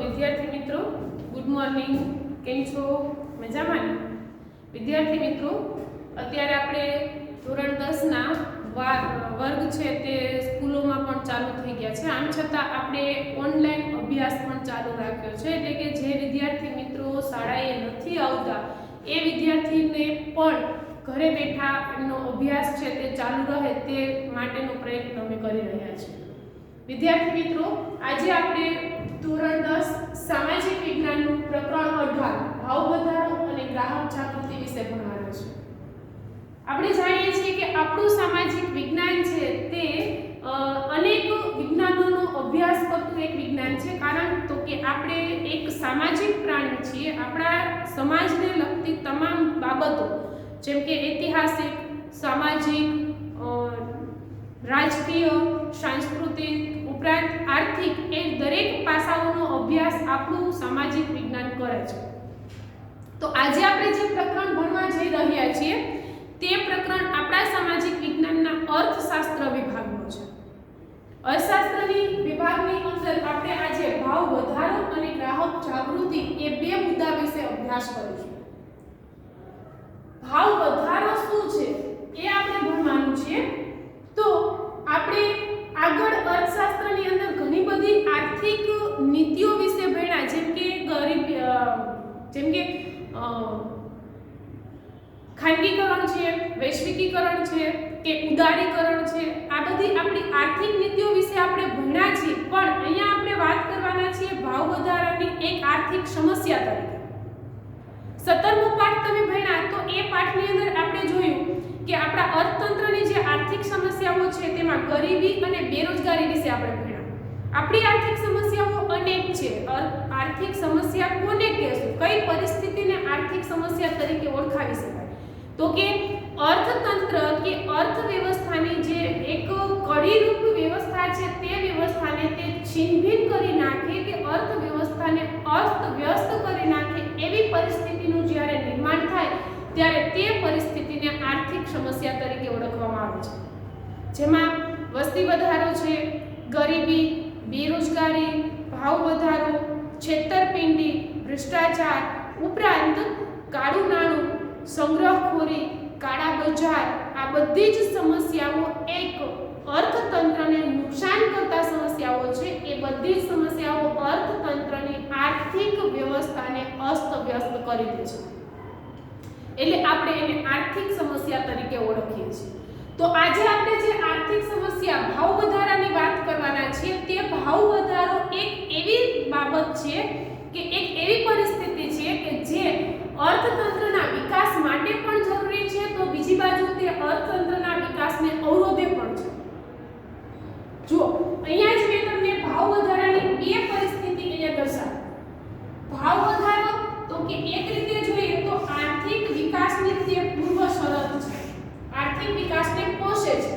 વિદ્યાર્થી મિત્રો, good morning. કેમ છો? મજામાં? વિદ્યાર્થી મિત્રો, અત્યારે આપણે ધોરણ 10 ના વર્ગ છે તે સ્કૂલોમાં પણ ચાલુ થઈ ગયા છે. આમ છતાં આપણે ઓનલાઈન અભ્યાસ પણ ચાલુ રાખ્યો છે, એટલે કે જે વિદ્યાર્થી મિત્રો શાળાએ નથી આવતા એ વિદ્યાર્થીને પણ ઘરે બેઠા એમનો અભ્યાસ છે તે ચાલુ રહે તે માટેનો પ્રયત્ન અમે કરી રહ્યા છીએ. વિદ્યાર્થી મિત્રો, આજે આપણે ધોરણ 10 સામાજિક વિજ્ઞાનનું પ્રકરણ 18 ભાવ વધારો અને ગ્રાહક જાગૃતિ વિશે ભણવાનું છે. આપણે જાણીએ છીએ કે આપણું સામાજિક વિજ્ઞાન છે તે અનેક વિજ્ઞાનોનો અભ્યાસ કરતું એક વિજ્ઞાન છે, કારણ તો કે આપણે એક સામાજિક પ્રાણી છીએ. આપણા સમાજને લગતી તમામ બાબતો જેમ કે ઐતિહાસિક, સામાજિક, રાજકીય, સાંસ્કૃતિક ઉપરાંત આર્થિક એ દરેક પાસાઓનો અભ્યાસ આપણું સામાજિક વિજ્ઞાન કરે છે. તો આજે આપણે જે પ્રકરણ ભણવા જઈ રહ્યા છીએ તે પ્રકરણ આપણા સામાજિક વિજ્ઞાનના અર્થશાસ્ત્ર વિભાગનું છે. અર્થશાસ્ત્રની વિભાગની અંદર આપણે આજે ભાવ વધારો અને ગ્રાહક જાગૃતિ એ બે મુદ્દા વિશે અભ્યાસ કરીશું. ભાવ વધારો શું છે એ આપણે ભણવાનું છે. તો આપણે આગળ અર્થશાસ્ત્રની અંદર ઘણી બધી આર્થિક નીતિઓ વિશે ભણ્યા, જેમ કે ખાનગીકરણ છે, વૈશ્વિકીકરણ છે કે ઉદારીકરણ છે. આ બધી આપણી આર્થિક નીતિઓ વિશે આપણે ભણ્યા છીએ, પણ અહીંયા આપણે વાત કરવાના છીએ ભાવ વધારાની એક આર્થિક સમસ્યા તરીકે. 17મો પાઠ તમે ભણ્યા તો એ પાઠની અંદર આપણે જોયું કે આપણા અર્થતંત્રની જે આર્થિક સમસ્યાઓ છે તેમાં ગરીબી અને બેરોજગારી વિશે આપણે ભણ્યા. આપણી આર્થિક સમસ્યાઓ અનેક છે. આર્થિક સમસ્યા કોને કહેશું, કઈ પરિસ્થિતિને આર્થિક સમસ્યા તરીકે ઓળખાવી શકાય? તો કે અર્થતંત્ર કે અર્થવ્યવસ્થાની જે એક કડીરૂપ વ્યવસ્થા છે તે વ્યવસ્થાને તે છિન્નભિન્ન કરી નાખે કે અર્થવ્યવસ્થાને અસ્તવ્યસ્ત કરી નાખે એવી પરિસ્થિતિનું જ્યારે નિર્માણ થાય ત્યારે તે પરિસ્થિતિને આર્થિક સમસ્યા તરીકે ઓળખવામાં આવે છે. જેમાં વસ્તી વધારો છે, ગરીબી, બેરોજગારી, ભાવ વધારો, છેતરપિંડી, ભ્રષ્ટાચાર ઉપરાંત કાળું નાણું, સંગ્રહખોરી, કાળા બજાર, આ બધી જ સમસ્યાઓ એક અર્થતંત્રને નુકસાન કરતા સમસ્યાઓ છે. એ બધી જ સમસ્યાઓ અર્થતંત્રની આર્થિક વ્યવસ્થાને અસ્તવ્યસ્ત કરી દે છે, એટલે આપણે એને આર્થિક સમસ્યા તરીકે ઓળખીએ છીએ. તો આજે આપણે જે આર્થિક સમસ્યા ભાવ વધારાની વાત કરવાના છીએ, તે ભાવ વધારો એક એવી બાબત છે કે એક એવી પરિસ્થિતિ છે કે જે અર્થતંત્રના વિકાસ માટે પણ જરૂરી છે, તો બીજી બાજુ તે અર્થતંત્રના વિકાસને અવરોધે પણ છે. જો અહીંયા જ મેં તમને ભાવ વધારાની બે પરિસ્થિતિ અહીંયા દર્શાવી. ભાવ વધારો તો કે એક રીતે જોઈએ તો આર્થિક વિકાસની જે પૂર્વ શરત છે, આર્થિક વિકાસને પોષે છે.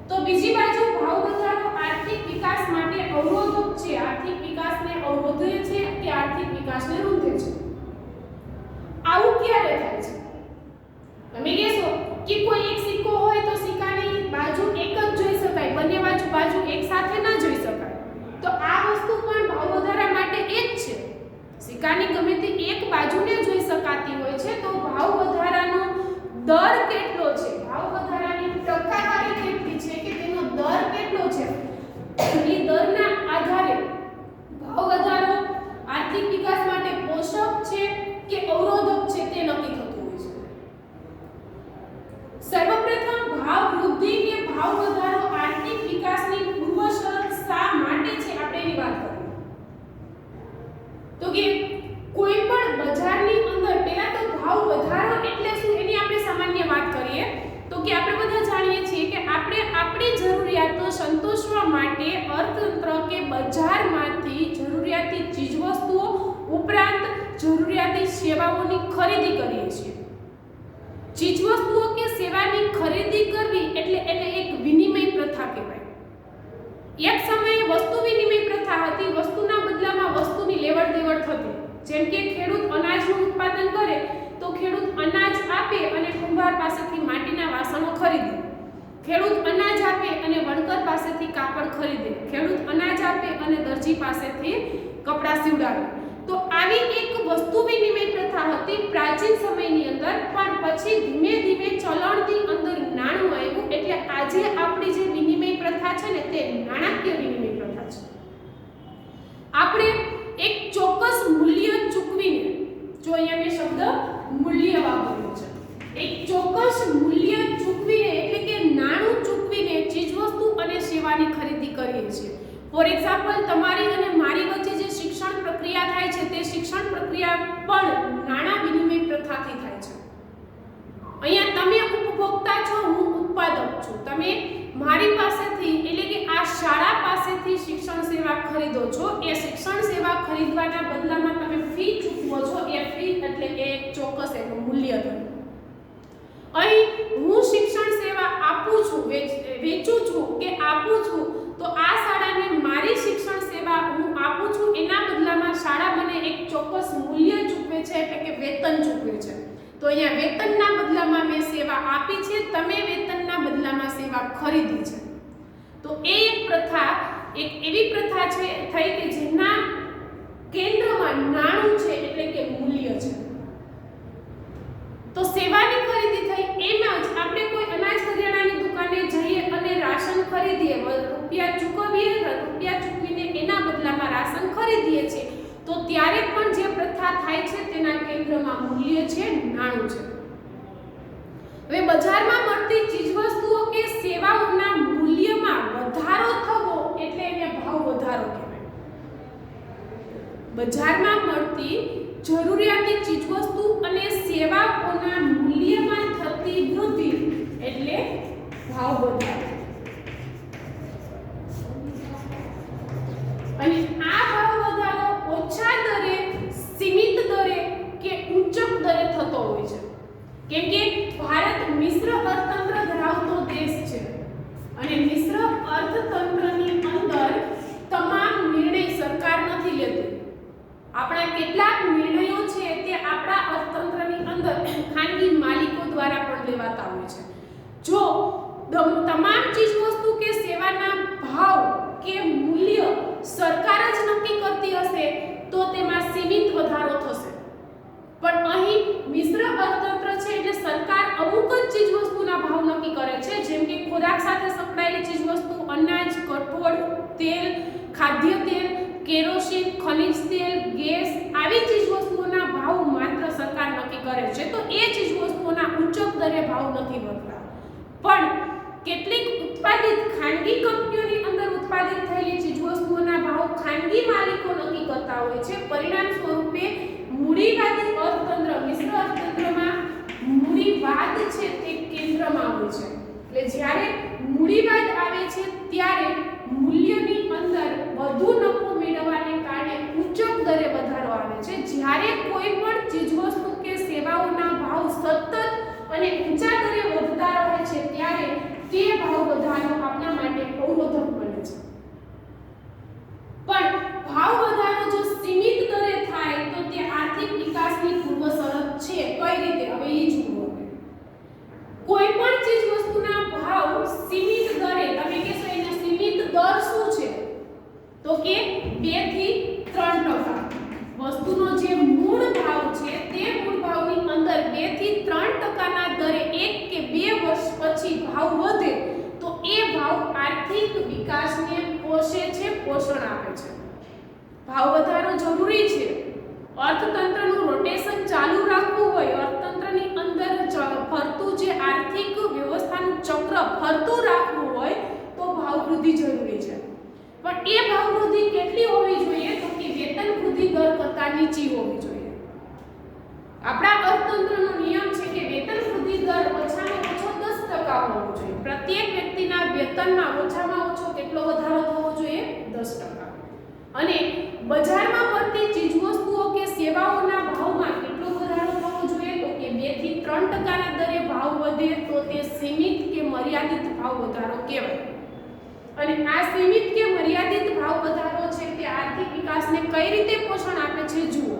તો બીજી બાજુ ભાવ વધારો આર્થિક વિકાસ માટે અવરોધક છે, આર્થિક વિકાસને અવરોધે છે કે આર્થિક વિકાસને રૂંધે છે. આવું ક્યારે થાય છે? તમે કહેશો કે કોઈ એક સિક્કો હોય તો સિક્કાની બાજુ એક જ જોઈ શકાય, બંને બાજુ એક સાથે ન જોઈ શકાય. તો આ વસ્તુ પણ ભાવ વધારા માટે એ જ છે. સિક્કાની ગમે તે એક બાજુને જોઈ શકાતી હોય છે, તો ભાવ વધારાનો દર કેટલો છે, ભાવ વધારાની ટકાવારી કેટલી છે કે તેનો દર કેટલો છે, એ દરના આધારે ભાવ વધારો આર્થિક વિકાસ માટે પોષક છે કે અવરોધક છે તે નક્કી થતું હોય છે. સર્વપ્રથમ ભાવ વૃદ્ધિ કે ભાવ વધારો આર્થિક વિકાસની પૂર્વ શરત શા માટે છે, આપણે એની વાત કરીએ. તો કે કોઈ પણ બજારની અંદર પહેલા તો ભાવ વધારો એટલે શું એની આપણે સામાન્ય વાત કરીએ તો કે આપણે બધા જાણીએ છીએ કે આપણે આપણી જરૂરિયાતો સંતોષવા માટે અર્થતંત્ર કે બજારમાંથી જરૂરિયાતી ચીજવસ્તુઓ ઉપરાંત જરૂરિયાતી સેવાઓની ખરીદી કરીએ છીએ. ચીજવસ્તુઓ કે સેવાની ખરીદી કરવી એટલે એને એક વિનિમય પ્રથા કહેવાય. એક સમયે વસ્તુ વિનિમય પ્રથા હતી. વસ્તુના બદલામાં વસ્તુની લેવડ દેવડ થતી. જેમ કે ખેડૂત અનાજનું ઉત્પાદન કરે તો ખેડૂત અનાજ આપે અને કુંભાર પાસેથી માટીના વાસણો ખરીદે. ખેડૂત અનાજ આપે અને વણકર પાસેથી કાપડ ખરીદે, ખેડૂત અનાજ આપે અને દરજી પાસેથી કપડાં સીવડાવે. તો આવી એક વસ્તુ વિનિમય પ્રથા હતી પ્રાચીન સમયની અંદર, પણ પછી ધીમે ધીમે ચલણની અંદર નાણું આવ્યું, એટલે આજે આપણી જે વિનિમય પ્રથા છે ને તે નાણાકીય વિનિમય પ્રથા છે. આપણે એક ચોક્કસ મૂલ્ય ચૂકવીને, જો અહીંયા મેં શબ્દ મૂલ્ય વાપર્યો છે, એક ચોક્કસ મૂલ્ય ચૂકવીને એટલે કે નાણું ચૂકવીને ચીજવસ્તુ અને સેવાની ખરીદી કરીએ છીએ. ફોર એક્ઝામ્પલ, તમારી અને મારી વચ્ચે જે શિક્ષણ પ્રક્રિયા થાય છે તે શિક્ષણ પ્રક્રિયા પણ નાણાં વિનિમય પ્રથાથી થાય છે. અહીંયા તમે ઉપભોક્તા છો, હું ઉત્પાદક છું. તમે મારી પાસેથી એટલે કે આ શાળા પાસેથી શિક્ષણ સેવા ખરીદો છો. એ શિક્ષણ સેવા ખરીદવાના બદલામાં તમે ફી ચૂકવો છો. એ ફી એટલે કે એક ચોક્કસ એનું મૂલ્ય થયું. અહીં હું શિક્ષણ સેવા આપું છું, વેચું છું કે આપું છું, તો આ શાળાને મારી શિક્ષણ સેવા હું આપું છું, એના બદલામાં શાળા મને એક ચોક્કસ મૂલ્ય ચૂકવે છે, એટલે કે વેતન ચૂકવે છે. તો અહીંયા વેતનના બદલામાં મેં સેવા આપી છે, તમે વેતનના બદલામાં સેવા ખરીદી છે. તો એ એક પ્રથા, એક એવી પ્રથા છે થઈ કે જેના કેન્દ્રમાં નાણું છે એટલે કે મૂલ્ય છે. તો સેવાની ખરીદી થઈ. એમ જ આપણે કોઈ અનાજ કરિયાણાની દુકાને જઈએ અને રાશન ખરીદીએ, રૂપિયા ચૂકવીએ, રૂપિયા ચૂકવીને એના બદલામાં રાશન ખરીદીએ છીએ, તો ત્યારે પણ જે પ્રથા થાય છે તેના કેન્દ્રમાં મૂલ્ય છે, નાણું છે. હવે બજારમાં મળતી ચીજવસ્તુઓ કે સેવાઓના મૂલ્યમાં વધારો થવો એટલે એને ભાવ વધારો કહેવાય. બજારમાં મળતી જરૂરિયાતી ચીજવસ્તુ અને સેવાઓના મૂલ્યમાં થતી વૃદ્ધિ એટલે ભાવ વધારો. અને આ ભાવ વધારો ઓછા દરે, સીમિત દરે કે ઉચ્ચ દરે થતો હોય છે. કેમ કે ભારત મિશ્ર અર્થતંત્ર ધરાવતો દેશ છે અને મિશ્ર અર્થતંત્રની અંદર તમામ નિર્ણય સરકાર નથી લેતી. આપણા કેટલાક નિર્ણયો છે તે આપણા અર્થતંત્રની અંદર ખાનગી માલિકો દ્વારા પણ લેવાતા હોય છે. જો તમામ ચીજવસ્તુ કે સેવાના ભાવ કે મૂલ્ય સરકાર જ નક્કી કરતી હશે તો તેમાં સીમિત વધારો થશે. પણ અહીં મિશ્ર અર્થતંત્ર છે એટલે સરકાર અમુક જ ચીજવસ્તુના ભાવ નક્કી કરે છે, જેમ કે ખોરાક સાથે સંકળાયેલી ચીજવસ્તુ, અનાજ, કઠોળ, તેલ, ખાદ્ય તેલ, કેરોસીન, ખનિજ તેલ, ગેસ, આવી ચીજવસ્તુઓના ભાવ માત્ર સરકાર નક્કી કરે છે. તો એ ચીજવસ્તુઓના ઉચ્ચ દરે ભાવ નથી વધતા. પણ કેટલીક ઉત્પાદિત ખાનગી કંપનીઓની અંદર ઉત્પાદિત થયેલી ચીજવસ્તુઓના ભાવ ખાનગી માલિકો નક્કી કરતા હોય છે. પરિણામ સ્વરૂપે મૂડીવાદી અર્થતંત્ર, મિશ્ર અર્થતંત્રમાં મૂડીવાદ છે તે કેન્દ્રમાં હોય છે. એટલે જ્યારે મૂડીવાદ આવે છે ત્યારે મૂલ્યની અંદર વધુ નફો મેળવવાને કારણે ઉચ્ચ દરે વધારો આવે છે. જ્યારે કોઈ પણ ચીજવસ્તુ કે સેવાઓના ભાવ સતત અને ઊંચા દરે વધતા રહે છે ત્યારે તે ભાવ વધારો આપણા માટે અવરોધક બને છે. પણ ભાવ વધારો જો સીમિત દરે થાય તો તે આર્થિક વિકાસની પૂર્વ શરત છે. કઈ રીતે? હવે એ જુઓ. કોઈ પણ ચીજવસ્તુના ભાવ સીમિત દરે, તમે કહેશો એનો સીમિત દર શું છે? તો કે 2 થી 3%. વસ્તુનો જે મૂળ ભાવ છે તે મૂળ ભાવની અંદર 2 થી 3% દરે 1 કે 2 વર્ષ પછી ભાવ વધે તો એ ભાવ આર્થિક વિકાસને પોષે છે, પોષણ આપે છે. ભાવ વધારો જરૂરી છે. અર્થતંત્રનું રોટેશન ચાલુ રાખવું હોય, અર્થતંત્રની અંદર ફરતું જે આર્થિક વ્યવસ્થાનું ચક્ર ફરતું રાખવું હોય તો ભાવ વૃદ્ધિ જરૂરી છે. પણ એ ભાવ વૃદ્ધિ કેટલી હોવી જોઈએ? તો કે વેતન વૃદ્ધિ દર કરતાં નીચી હોવી જોઈએ. આપણા અર્થતંત્રનો નિયમ છે કે વેતન વૃદ્ધિ દર ઓછામાં ઓછો 10% હોવો જોઈએ. પ્રત્યેક વ્યક્તિના વેતનમાં ઓછામાં ઓછો કેટલો વધારો થવો જોઈએ? 10%. અને બજારમાં મળતી ચીજવસ્તુઓ કે સેવાઓના ભાવમાં કેટલો વધારો થવો જોઈએ? તો કે 2 થી 3% દરે ભાવ વધે તો તે સીમિત કે મર્યાદિત ભાવ વધારો કહેવાય. અને આ સીમિત કે મર્યાદિત ભાવ વધારો છે તે આર્થિક વિકાસને કઈ રીતે પોષણ આપે છે? જુઓ.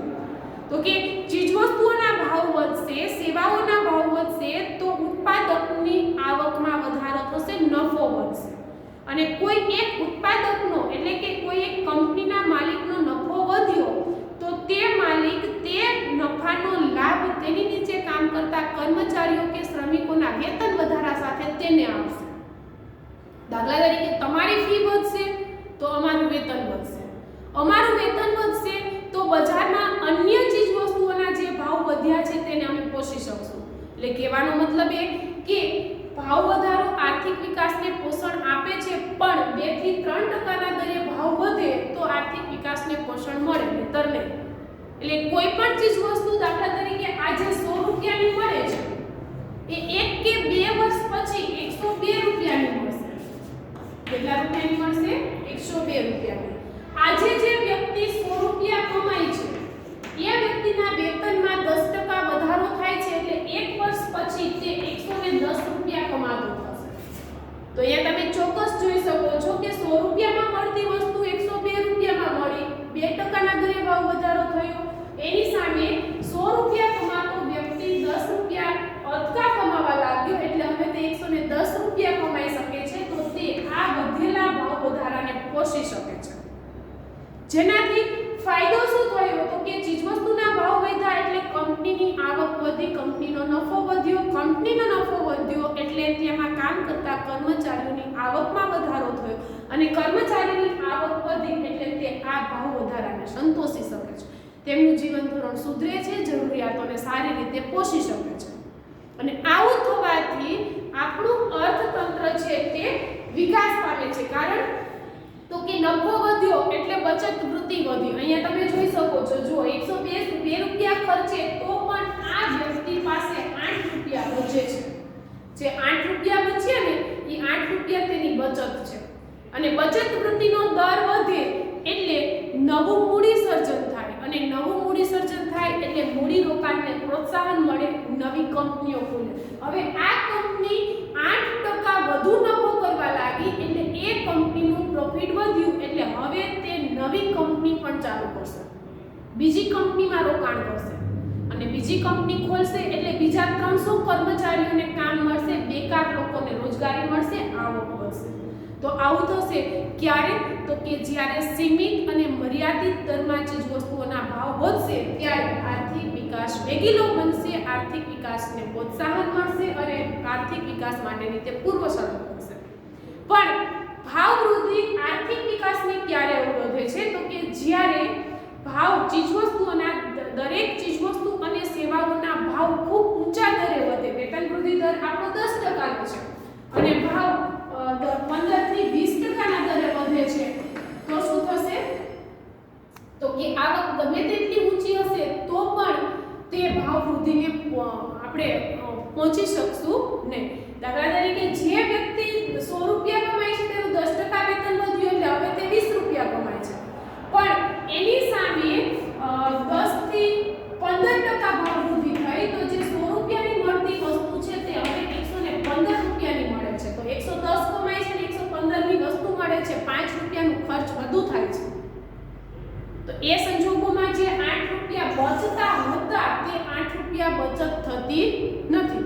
તો કે ચીજવસ્તુઓના ભાવ વધશે, સેવાઓના ભાવ વધશે તો ઉત્પાદકની આવકમાં વધારો થશે, નફો વધશે. અને કોઈ એક ઉત્પાદકનો એટલે કે કોઈ એક કંપનીના માલિકનો નફો વધ્યો તો તે માલિક તે નફાનો લાભ તેની નીચે કામ કરતા કર્મચારીઓ કે શ્રમિકોના વેતન વધારા સાથે તેને આપશે. દાખલા તરીકે તમારી ફી વધશે તો અમારું વેતન વધશે, અમારું વેતન વધશે તો બજારમાં અન્ય ચીજ વસ્તુઓના જે ભાવ વધ્યા છે તેને અમે પોષી શકશું. એટલે કહેવાનો મતલબ એ કે ભાવ વધારો આર્થિક વિકાસને પોષણ આપે છે, પણ 2 થી 3% દરે ભાવ વધે તો આર્થિક વિકાસને પોષણ મળે, નહીતર નહીં. એટલે કોઈ પણ ચીજ વસ્તુ દાખલા તરીકે આજે 100 રૂપિયાની મળે છે એ 1 કે 2 વર્ષ પછી 102 રૂપિયાની મળશે. કેટલા રૂપિયાની મળશે? 102 રૂપિયાની. આજે જે વ્યક્તિ 100 રૂપિયા કમાય છે એ વ્યક્તિના વેતનમાં 10% વધારો થાય છે, એટલે 1 વર્ષ પછી તે 110 રૂપિયા કમાતો થશે. તો અહીંયા તમે ચોક્કસ જોઈ શકો છો કે 100 રૂપિયામાં મળતી વસ્તુ 102 રૂપિયામાં મળી, 2%ના દરે ભાવ વધારો થયો. એની સામે 100 રૂપિયા કમાતો વ્યક્તિ 10 રૂપિયા અધકા કમાવા લાગ્યો, એટલે હવે તે 110 રૂપિયા કમાઈ શકે છે. તો તે આ વધેલા ભાવ વધારાને પોષી શકે છે. જેનાથી ફાયદો શું થયો તો કે ચીજવસ્તુના ભાવ વધ્યા એટલે કંપનીની આવક વધી, કંપનીનો નફો વધ્યો, કંપનીનો નફો વધ્યો એટલે તેમાં કામ કરતા કર્મચારીઓની આવકમાં વધારો થયો, અને કર્મચારીની આવક વધી એટલે તે આ ભાવ વધારાને સંતોષી શકે છે, તેમનું જીવન ધોરણ સુધરે છે, જરૂરિયાતોને સારી રીતે પોષી શકે છે. અને આવું થવાથી આપણું અર્થતંત્ર છે તે વિકાસ પામે છે. કારણ તો કે નફો વધ્યો એટલે બચત વૃત્તિ વધી. અહીંયા તમે જોઈ શકો છો, જો 102 રૂપિયા ખર્ચે તો પણ આ વ્યક્તિ પાસે 8 રૂપિયા બચે છે. જે 8 રૂપિયા બચ્યા ને એ 8 રૂપિયા તેની બચત છે. અને બચત વૃત્તિનો દર વધે એટલે નવું મૂડી સર્જન થાય, અને નવું મૂડી સર્જન થાય એટલે મૂડી રોકાણને પ્રોત્સાહન મળે, નવી કંપનીઓ ખુલે. હવે આ કંપની 8% વધુ નફો કરવા લાગી એટલે એ કંપનીનું પ્રોફિટ વધ્યું, એટલે હવે તે નવી કંપની પણ ચાલુ કરશે, બીજી કંપનીમાં રોકાણ કરશે, અને બીજી કંપની ખોલશે એટલે બીજા 300 કર્મચારીઓને કામ મળશે, બેકાર લોકોને રોજગારી મળશે, આવક વધશે. તો આવું થશે ક્યારે? તો કે જ્યારે સીમિત અને મર્યાદિત દરમાં ચીજ વસ્તુઓના ભાવ વધશે ત્યારે આર્થિક વિકાસ વેગીલો બનશે, આર્થિક વિકાસને પ્રોત્સાહન મળશે અને આર્થિક વિકાસ માટેની તે પૂર્વ શરત બનશે. પણ ભાવ વૃદ્ધિ આર્થિક વિકાસને ક્યારે અવરોધે છે? તો કે જ્યારે ભાવ ચીજવસ્તુઓના દરેક ચીજવસ્તુ અને સેવાઓના ભાવ ખૂબ ઊંચા દરે વધે. વેતન વૃદ્ધિ દર આપણો 10% છે અને ભાવ 15 થી 20%ના દરે વધે છે, તો શું થશે? તો કે આવક ગમે તેટલી ઊંચી હશે તો પણ તે ભાવ વૃદ્ધિને આપણે પહોંચી શકશું નહીં. દાખલા તરીકે જે વ્યક્તિ 100 રૂપિયા કમાય છે તેનું 10% વેતન વધ્યું એટલે હવે તે 20 રૂપિયા કમાય છે, પણ એની સામે 10 થી 15% ભાવ વૃદ્ધિ થઈ તો જે 100 રૂપિયાની મળતી વસ્તુ છે તે હવે 115 રૂપિયાની મળે છે. તો 110 કમાય છે ને 115 ની વસ્તુ મળે છે, 5 રૂપિયાનું ખર્ચ વધુ થાય છે. તો એ સંજોગોમાં જે 8 રૂપિયા બચતા હતા તે 8 રૂપિયા બચત થતી નથી.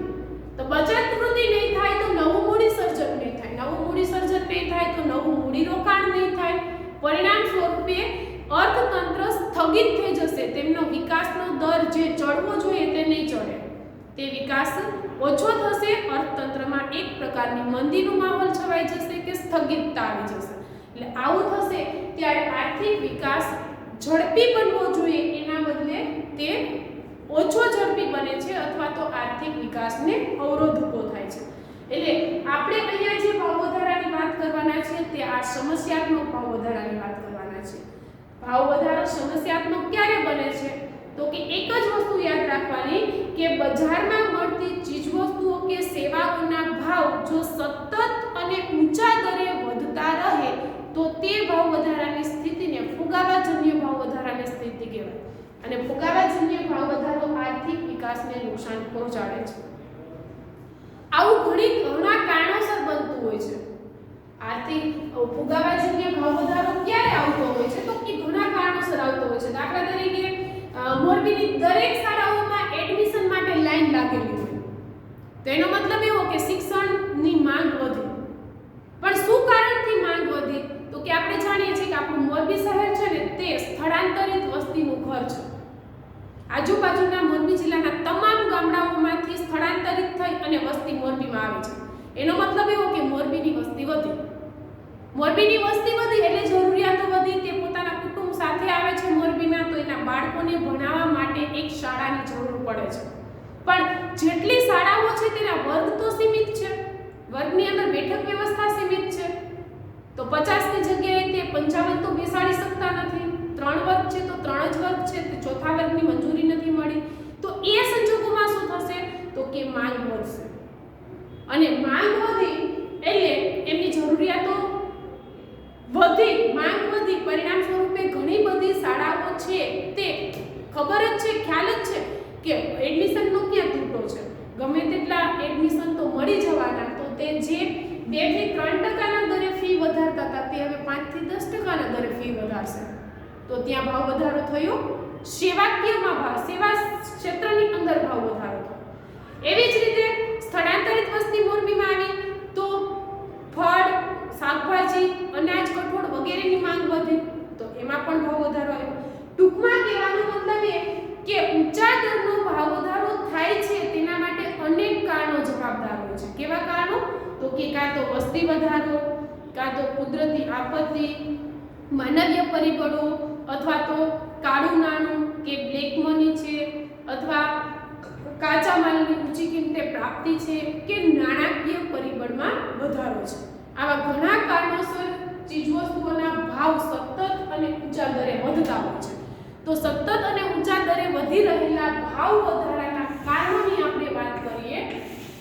તો બચત વૃદ્ધિ નહીં થાય તો નવું મૂડી સર્જન નહીં થાય, નવું મૂડી સર્જન નહીં થાય તો નવું મૂડી રોકાણ નહીં થાય. પરિણામ સ્વરૂપે અર્થતંત્ર સ્થગિત થઈ જશે, તેમનો વિકાસનો દર જે ચડવો જોઈએ તે નહીં ચડે, તે વિકાસ ઓછો થશે. અર્થતંત્રમાં એક પ્રકારની મંદીનો માહોલ છવાઈ જશે કે સ્થગિતતા આવી જશે. એટલે આવું થશે ત્યારે આર્થિક વિકાસ ઝડપી બનવો જોઈએ એના બદલે તે ઓછો ઝડપી બને છે અથવા તો આર્થિક વિકાસને અવરોધ ઊભો થાય છે. એટલે આપણે અહીંયા જે ભાવ વધારાની વાત કરવાના છે તે આ સમસ્યાત્મક ભાવ વધારાની વાત કરવાના છે. ભાવ વધારો સમસ્યાત્મક ક્યારે બને છે? તો કે એક જ વસ્તુ યાદ રાખવાની કે બજારમાં મળતી ચીજવસ્તુઓ કે સેવાઓના ભાવ જો સતત અને ઊંચા દરે વધતા રહે તો તે ભાવ વધારાની સ્થિતિને ફુગાવાજન્ય ભાવ વધારાની સ્થિતિ કહેવાય. અને ફુગાવાજન્ય ભાવ વધારો આર્થિક વિકાસને નુકસાન પહોંચાડે છે. આવું ઘણા કારણોસર બનતું હોય છે. આર્થિક ફુગાવાજન્ય ભાવ વધારો ક્યારે આવતો હોય છે? તો કે ઘણા કારણોસર આવતો હોય છે. દાખલા તરીકે મોર મોરબીની દરેક શાળાઓમાં એડમિશન માટે લાઈન લાગેલી હોય. તો એનો મતલબ એવો કે શિક્ષણની માંગ વધી. પણ શું કારણથી માંગ વધી? તો કે આપણે જાણીએ છીએ કે આપણું મોરબી શહેર છે ને તે સ્થળાંતરિત વસ્તીનું ઘર છે. આજુબાજુના મોરબી જિલ્લાના તમામ ગામડાઓમાંથી સ્થળાંતરિત થઈ અને વસ્તી મોરબીમાં આવે છે. એનો મતલબ એવો કે મોરબીની વસ્તી વધી. મોરબીની વસ્તી વધી એટલે જરૂરિયાતો વધી. તે પોતાના કુટુંબ સાથે આવે છે મોરબીમાં, તો એના બાળકોને ભણાવવા માટે એક શાળાની જરૂર પડે છે. પણ જેટલી શાળાઓ છે તેના વર્ગ તો સીમિત છે. વર્ગની અંદર બેઠક વ્યવસ્થા સીમિત છે. તો 50ની જગ્યાએ તે 55 તો બેસાડી શકતા નથી. 3 વર્ગ છે તો 3 જ વર્ગ છે, તે ચોથા વર્ગની મંજૂરી નથી મળી. તો એ સંજોગોમાં શું થશે? તો કે માંગ વધશે. અને માંગ વધી એટલે એમની જરૂરિયાતો વધી, માંગ વધી, પરિણામ સ્વરૂપે ઘણી બધી શાળાઓ છે તે ખબર જ છે, ખ્યાલ જ છે કે એડમિશનનો ક્યાં તૂટો છે. ગમે તેટલા એડમિશન તો મળી જવાના, તો તે જે 2 થી 3% દરે ફી વધારતા હતા તે હવે 5 થી 10% દરે ફી વધારશે. તો ત્યાં ભાવ વધારો થયો. સેવાકીયમાં ભાવ, સેવા ક્ષેત્રની અંદર ભાવ વધારો થયો. એવી જ રીતે સ્થળાંતરિત વસ્તી મોરબીમાં આવી તો ફળ, શાકભાજી, અનાજ, કઠોળ વગેરેની માંગ વધી, તો એમાં પણ ભાવ વધારો આવ્યો. ટૂંકમાં કહેવાનો મતલબ એ કે ઊંચા દરનો ભાવ વધારો થાય છે તેના માટે અનેક કારણો જવાબદાર હોય છે. કેવા કારણો? તો કે કાં તો વસ્તી વધારો, કાં તો કુદરતી આપત્તિ, માનવીય પરિબળો, અથવા તો કાળું નાણું કે બ્લેક મની છે, અથવા કાચા માલની ઊંચી કિંમતે પ્રાપ્તિ છે, કે નાણાકીય પરિબળમાં વધારો છે. આવા ઘણા કારણોસર ચીજવસ્તુઓના ભાવ સતત અને ઊંચા દરે વધતા હોય છે. તો સતત અને ઊંચા દરે વધી રહેલા ભાવ વધારાના કારણોની આપણે વાત કરીએ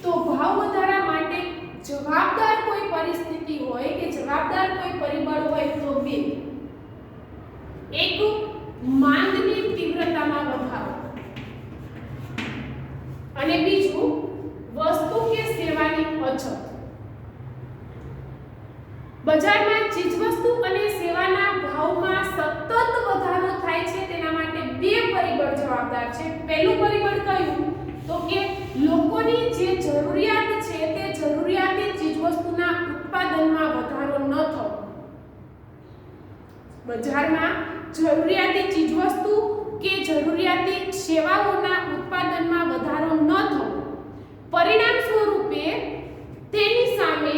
તો ભાવ વધારા માટે જવાબદાર કોઈ પરિસ્થિતિ હોય કે જવાબદાર કોઈ પરિબળ હોય તો બે. એક માંગની તીવ્રતામાં વધારો અને બીજું વસ્તુ કે સેવાની અછત. બજારમાં ચીજવસ્તુ અને સેવાના ભાવમાં સતત વધારો થાય છે તેના માટે બે પરિબળ જવાબદાર છે. પહેલું પરિબળ કયું? તો કે લોકોની જે જરૂરિયાત છે તે જરૂરિયાતી ચીજવસ્તુના ઉત્પાદનમાં વધારો ન થવો. બજારમાં જરૂરિયાતી ચીજવસ્તુ કે જરૂરિયાતી સેવાઓના ઉત્પાદનમાં વધારો ન થવો. પરિણામ સ્વરૂપે તેની સામે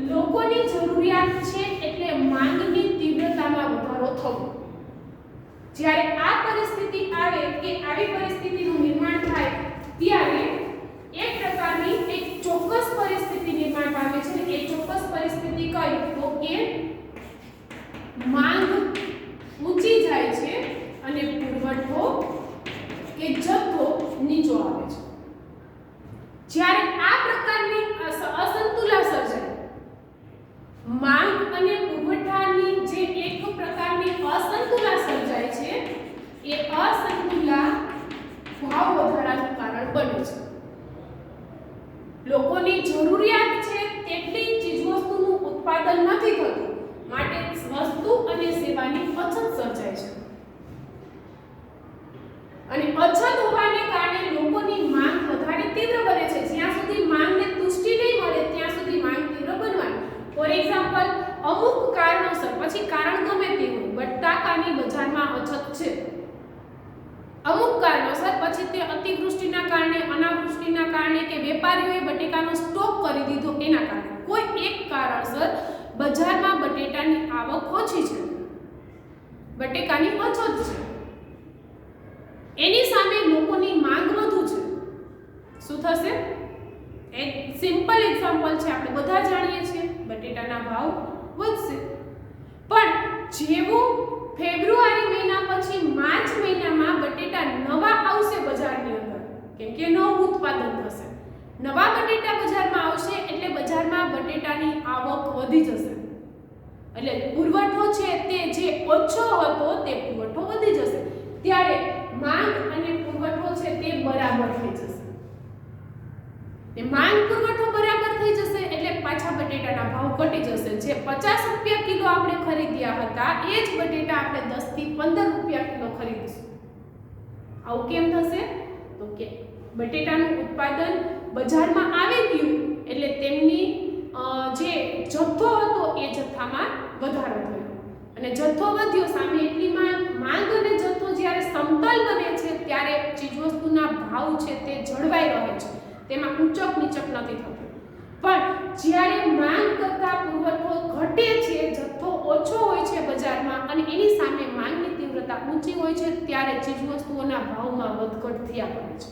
લોકોની જરૂરિયાત છે એટલે માંગની તીવ્રતામાં વધારો થવો. જ્યારે આ પરિસ્થિતિ આવે કે આવી પરિસ્થિતિનું નિર્માણ થાય ત્યારે એક પ્રકારની એક ચોક્કસ પરિસ્થિતિ નિર્માણ પામે છે. એ ચોક્કસ પરિસ્થિતિ કઈ? તો કે માંગ ઊંચી જાય છે અને પુરવઠો કે જથ્થો નીચો આવે છે. જ્યારે આ પ્રકારની અસંતુલા સર્જાય, માંગ અને પુરવઠાની જે એક પ્રકારની અસંતુલા સર્જાય છે, એ અસંતુલા ભાવ વધારાનું કારણ બને છે. લોકોની જરૂરિયાત છે તેટલી ચીજવસ્તુનું ઉત્પાદન નથી થતું, માટે વસ્તુ અને સેવાની અછત સર્જાય છે. અને અછત હોવાને કારણે લોકોની માંગ વધારે તીવ્ર બને છે. જ્યાં સુધી માંગને તુષ્ટિ નહીં મળે ત્યાં સુધી માંગ તીવ્ર બનવાની. ફોર એક્ઝામ્પલ, અમુક કારણોસર, પછી કારણ ગમે તે હોય, બટાકાની બજારમાં અછત છે. અમુક કારણોસર, પછી તે અતિવૃષ્ટિના કારણે, અનાવૃષ્ટિના કારણે કે વેપારીઓએ બટેકાનો સ્ટોક કરી દીધો એના કારણે, કોઈ એક કારણસર બજારમાં બટેટાની આવક ઓછી છે, બટેકાની અછત છે. એની સામે લોકોની માંગ વધુ છે. શું થશે? એક સિમ્પલ એક્ઝામ્પલ છે, આપણે બધા જાણીએ છીએ, બટેટાના ભાવ વધશે. પણ જેવું ફેબ્રુઆરી મહિના પછી માર્ચ મહિનામાં બટેટા નવા આવશે બજારની અંદર, કેમ કે નવું ઉત્પાદન થશે, નવા બટેટા બજારમાં આવશે એટલે બજારમાં બટેટાની આવક વધી જશે. એટલે પુરવઠો છે તે જે ઓછો હતો તે પુરવઠો વધી જશે. ત્યારે માંગ અને પુરવઠો છે તે બરાબર થઈ જશે. માંગ પુરવઠો બરાબર થઈ જશે એટલે પાછા બટેટાના ભાવ ઘટી જશે. જે 50 રૂપિયા કિલો આપણે ખરીદ્યા હતા એ જ બટેટા આપણે 10 થી 15 રૂપિયા કિલો ખરીદીશું. આવું કેમ થશે? તો કે બટેટાનું ઉત્પાદન બજારમાં આવી ગયું એટલે તેમની જે જથ્થો હતો એ જથ્થામાં વધારો થયો અને જથ્થો વધ્યો, સામે એટલી માંગ અને જથ્થો જ્યારે સમતલ બને છે ત્યારે ચીજવસ્તુના ભાવ છે તે જળવાઈ રહે છે, તેમાં ઊંચક નીચક નથી થતું. પણ જ્યારે માંગ કરતાં પુરવઠો ઘટે છે, જથ્થો ઓછો હોય છે બજારમાં અને એની સામે માંગની તીવ્રતા ઊંચી હોય છે ત્યારે ચીજવસ્તુઓના ભાવમાં વધઘટ થયા કરે છે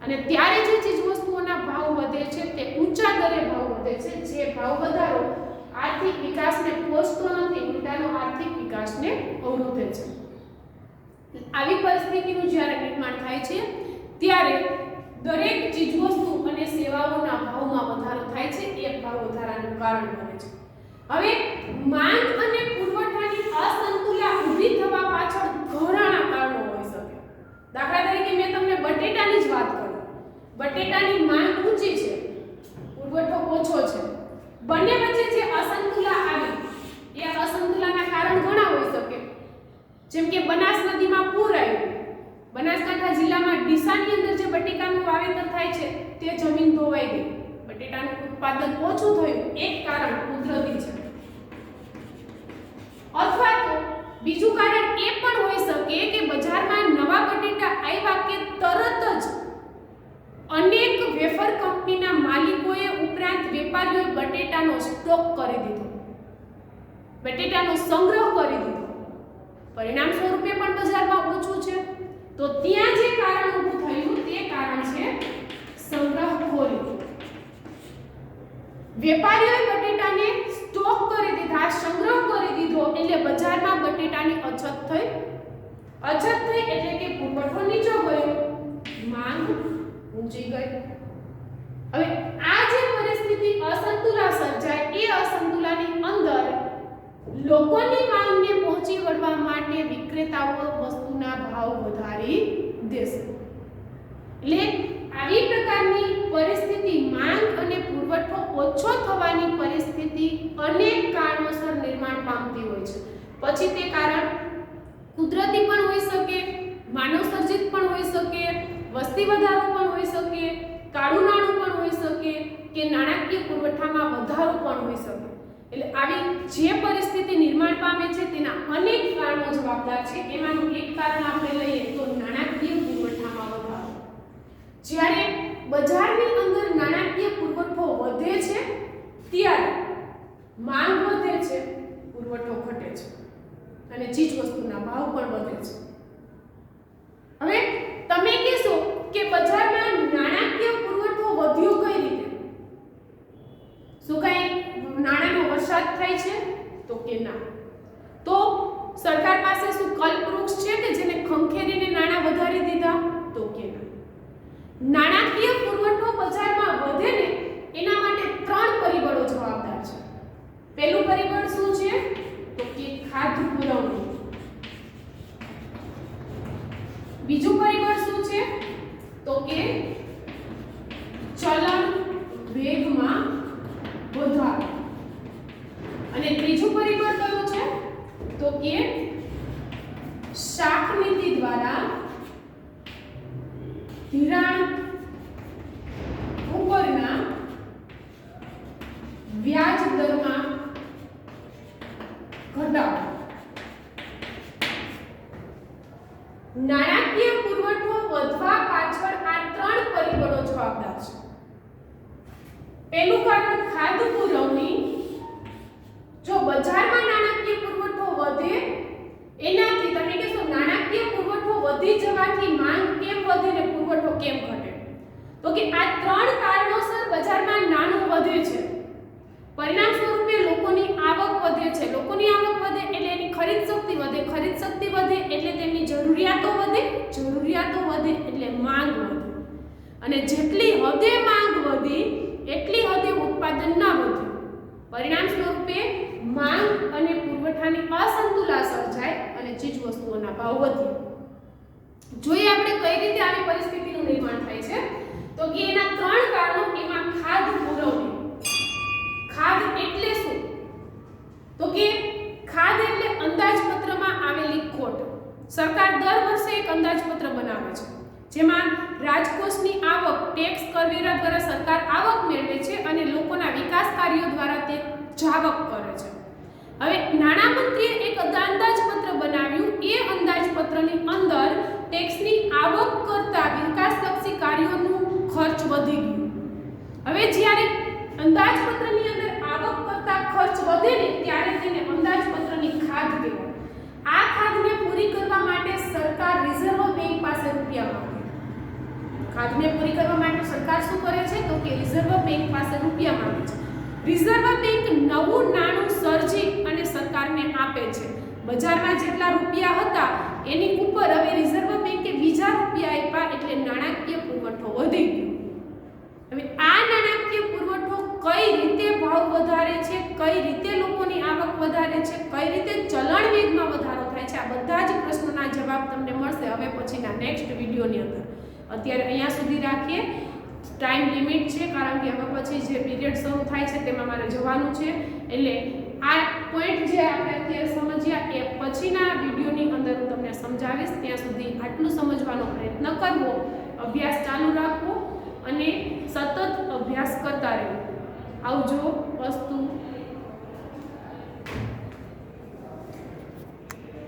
અને ત્યારે જે ચીજવસ્તુઓના ભાવ વધે છે તે ઊંચા દરે ભાવ વધે છે, જે ભાવ વધારો આર્થિક વિકાસને પહોંચતો નથી, ઉલટાનો આર્થિક વિકાસને અવરોધે છે. આવી પરિસ્થિતિનું જ્યારે નિર્માણ થાય છે ત્યારે દરેક ચીજવસ્તુ અને સેવાઓના ભાવમાં વધારો થાય છે, એ ભાવ વધારાનું કારણ બને છે. હવે માંગ અને પુરવઠાની અસંતુલતા ઊભી થવા પાછળ ઘણા કારણો હોઈ શકે. દાખલા તરીકે મેં તમને બટેટાની જ વાત કરી. બટેટાની માંગ ઊંચી છે, પુરવઠો ઓછો છે, બંને વચ્ચે જે અસંતુલતા આવી એ અસંતુલતાના કારણ ઘણા હોઈ શકે. જેમ કે બનાસ નદીમાં પૂર આવ્યું, બનાસકાંઠા જિલ્લામાં ડીસાની અંદર જે બટેટાનું વાવેતર થાય છે તે જમીન ધોવાઈ ગઈ, બટેટાનું ઉત્પાદન ઓછું થયું, એક કારણ કુદરતી છે. અથવા તો બીજું કારણ એ પણ હોઈ શકે કે બજારમાં નવા બટેટા આવ્યા કે તરત જ અનેક વેફર કંપનીના માલિકોએ ઉપરાંત વેપારીઓએ બટેટાનો સ્ટોક કરી દીધો, બટેટાનો સંગ્રહ કરી દીધો, પરિણામ સ્વરૂપે પણ બજારમાં ઓછું છે. તો ત્યાં જે કારણ ઊભું થયું તે કારણ છે સંગ્રહખોરી. વેપારીઓએ બટેટાને સ્ટોક કરી દીધા, સંગ્રહ કરી દીધો એટલે બજારમાં બટેટાની અછત થઈ. અછત થઈ એટલે કે પુરવઠો નીચો ગયો, માંગ ઊંચી ગઈ. હવે આ જે પરિસ્થિતિ અસંતુલન સર્જાય એ અસંતુલનની અંદર લોકોની માંગને પહોંચી વળવા માટે વિક્રેતાઓ વસ્તુના ભાવ વધારી દેશે. એટલે આવી પ્રકારની પરિસ્થિતિ, માંગ અને પુરવઠો ઓછો થવાની પરિસ્થિતિ અનેક કારણોસર નિર્માણ પામતી હોય છે. પછી તે કારણ કુદરતી પણ હોઈ શકે, માનવ સર્જિત પણ હોઈ શકે, વસ્તી વધારો પણ હોઈ શકે, કાળું નાણું પણ હોઈ શકે કે નાણાકીય પુરવઠામાં વધારો પણ હોઈ શકે. એટલે આવી જે પરિસ્થિતિ નિર્માણ પામે છે તેના અનેક કારણો જવાબદાર છે. એમાંનું એક કારણ આપણે લઈએ તો નાણાકીય પુરવઠામાં વધારો. જ્યારે બજારની અંદર નાણાકીય પુરવઠો વધે છે ત્યારે માંગ વધે છે, પુરવઠો ઘટે છે અને ચીજવસ્તુના ભાવ પણ વધે છે. હવે તમે કહેશો કે બજારમાં નાણાકીય પુરવઠો વધ્યો કઈ રીતે? શું કાંઈ નાણાંનો વરસાદ થાય છે? તો કે ના. તો સરકાર પાસે શું કલ્પવૃક્ષ છે કે જેને ખંખેરીને નાણાં વધારી દીધા? તો કે ના. નાણાકીય પુરવઠો બજારમાં વધે ને એના માટે 3 પરિબળો જવાબદાર છે. પહેલું પરિબળ શું છે? તો કે ખાદ્ય પુરવઠો. બીજું પરિબળ શું છે? તો કે ચલણ વેગમાં વધારો. અને ત્રીજું પરિબળ કયું છે? તો કે શાખ નીતિ દ્વારા ધિરાણ ઉપરના વ્યાજ દરમાં ઘટાડો. નાણાકીય પુરવઠો વધવા પાછળ આ 3 પરિબળો જવાબદાર છે. પહેલું કારણ ખાદ્ય પુરવણી. જો બજારમાં નાણાકીય પુરવઠો વધે એનાથી તમે કહેશો નાણાકીય પુરવઠો વધી જવાથી માંગ કેમ વધે ને પુરવઠો કેમ ઘટે? તો કે આ 3 કારણોસર બજારમાં નાણું વધે છે, પરિણામ સ્વરૂપે લોકોની આવક વધે છે, લોકોની આવક વધે એટલે એની ખરીદ શક્તિ વધે, ખરીદ શક્તિ વધે એટલે તેમની જરૂરિયાતો વધે, જરૂરિયાતો વધે એટલે માંગ વધે અને જેટલી હદે માંગ વધી એટલી હદે ઉત્પાદન ન વધે. પરિણામ સ્વરૂપે માંગ અને પુરવઠાની અસંતુલતા સર્જાય અને ચીજવસ્તુઓના ભાવ વધે. જોઈએ આપણે કઈ રીતે આવી પરિસ્થિતિનું નિર્માણ થાય છે તો કે એના 3 કારણો. એમાં ખાદ્ય પુરવણી. ખાદ્ય એટલે શું? તો કે ખાદ્ય એટલે અંદાજપત્રમાં આવેલી ખોટ. સરકાર દર વર્ષે એક અંદાજપત્ર બનાવે આવે છે, જેમાં રાજકોષની આવક ટેક્સ કરવેરા દ્વારા સરકાર આવક મેળવે છે અને લોકોના વિકાસ કાર્યો દ્વારા તે જાવક કરે છે. હવે નાણામંત્રીએ એક અંદાજપત્ર બનાવ્યું. એ અંદાજપત્રની અંદર ટેક્સની આવક કરતા વિકાસલક્ષી કાર્યોનું ખર્ચ વધી ગયું. હવે જ્યારે અંદાજપત્રની અંદર આવક કરતા ખર્ચ વધે ને ત્યારે તેને અંદાજપત્રની ખાધ કહેવાય. આ ખાધને પૂરી કરવા માટે સરકાર રિઝર્વ બેંક પાસે રૂપિયા માંગે. ખાધને પૂરી કરવા માટે સરકાર શું કરે છે તો કે રિઝર્વ બેંક પાસે રૂપિયા માંગે છે. રિઝર્વ બેંક નવું નાણું સર્જી અને સરકારને આપે છે. બજારમાં જેટલા રૂપિયા હતા એની ઉપર હવે રિઝર્વ બેંકે બીજા રૂપિયા આપ્યા એટલે નાણાકીય પુરવઠો વધી ગયો. હવે આ નાણાકીય પુરવઠો કઈ રીતે ભાવ વધારે છે, કઈ રીતે લોકોની આવક વધારે છે, કઈ રીતે ચલણ વેગમાં વધારો થાય છે, આ બધા જ પ્રશ્નોના જવાબ તમને મળશે હવે પછીના નેક્સ્ટ વિડીયોની અંદર. અત્યારે અહીંયા સુધી રાખીએ. ટાઈમ લિમિટ છે કારણ કે હવે પછી જે પીરિયડ શરૂ થાય છે તેમાં મારે જવાનું છે, એટલે આ પોઈન્ટ જે આપણે અત્યારે સમજ્યા એ પછીના વિડીયોની અંદર હું તમને સમજાવીશ. ત્યાં સુધી આટલું સમજવાનો પ્રયત્ન કરવો, અભ્યાસ ચાલુ રાખવો અને સતત અભ્યાસ કરતા રહેવો. આવજો. અસ્તુ.